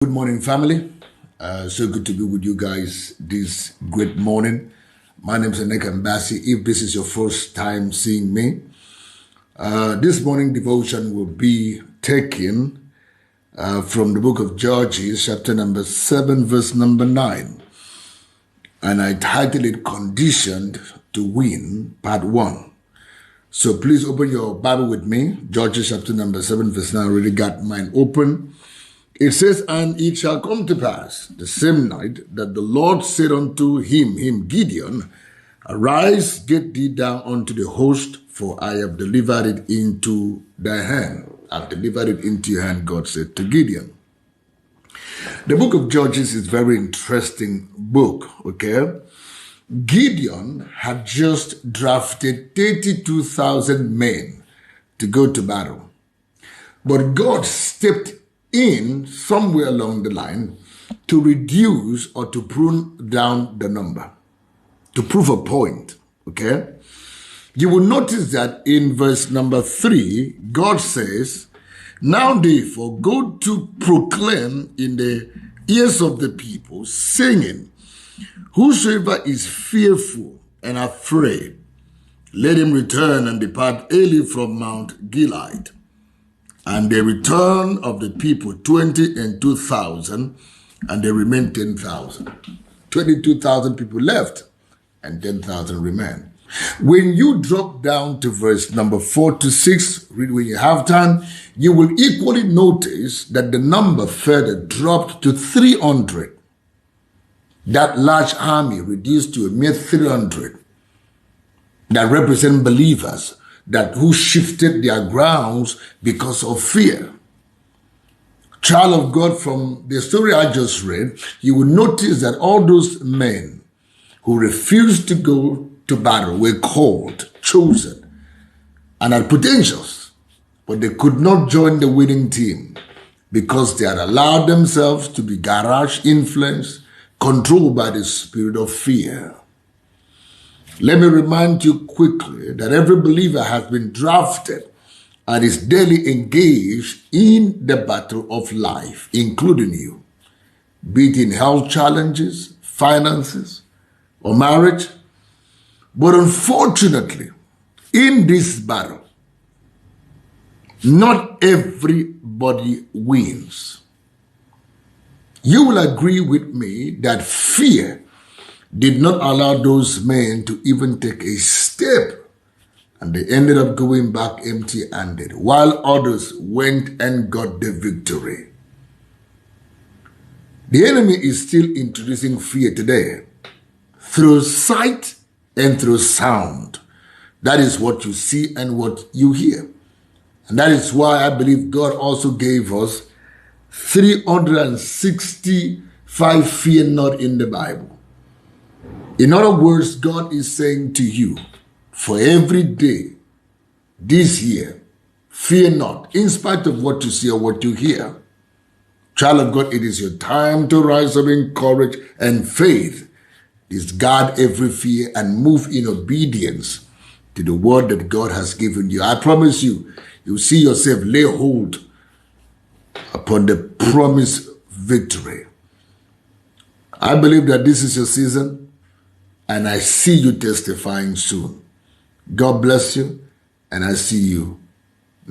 Good morning, family. So good to be with you guys this great morning. My name is ANIEKAN BASSEY. If this is your first time seeing me, this morning devotion will be taken from the book of Judges, chapter number 7, verse number 9. And I titled it Conditioned to Win, part 1. So please open your Bible with me. Judges chapter number 7, verse 9. I already got mine open. It says, "And it shall come to pass the same night that the Lord said unto him Gideon, Arise, get thee down unto the host, for I have delivered it into thy hand." I've delivered it into your hand, God said to Gideon. The book of Judges is a very interesting book, okay? Gideon had just drafted 32,000 men to go to battle. But God stepped in somewhere along the line to reduce or to prune down the number, to prove a point, okay? You will notice that in verse number 3, God says, "Now therefore go to proclaim in the ears of the people, saying, Whosoever is fearful and afraid, let him return and depart early from Mount Gilead." And the return of the people, 22,000, and they remained 10,000. 22,000 people left, and 10,000 remained. When you drop down to verse number 4 to 6, read when you have time, you will equally notice that the number further dropped to 300. That large army reduced to a mere 300 that represent believers that who shifted their grounds because of fear. Child of God, from the story I just read, you will notice that all those men who refused to go to battle were called, chosen, and had potentials, but they could not join the winning team because they had allowed themselves to be garage influenced, controlled by the spirit of fear. Let me remind you quickly that every believer has been drafted and is daily engaged in the battle of life, including you, be it in health challenges, finances, or marriage. But unfortunately, in this battle, not everybody wins. You will agree with me that fear did not allow those men to even take a step, and they ended up going back empty-handed, while others went and got the victory. The enemy is still introducing fear today through sight and through sound. That is what you see and what you hear. And that is why I believe God also gave us 365 fear not in the Bible. In other words, God is saying to you, for every day this year, fear not, in spite of what you see or what you hear. Child of God, it is your time to rise up in courage and faith. Discard every fear and move in obedience to the word that God has given you. I promise you, you'll see yourself lay hold upon the promised victory. I believe that this is your season, and I see you testifying soon. God bless you, and I see you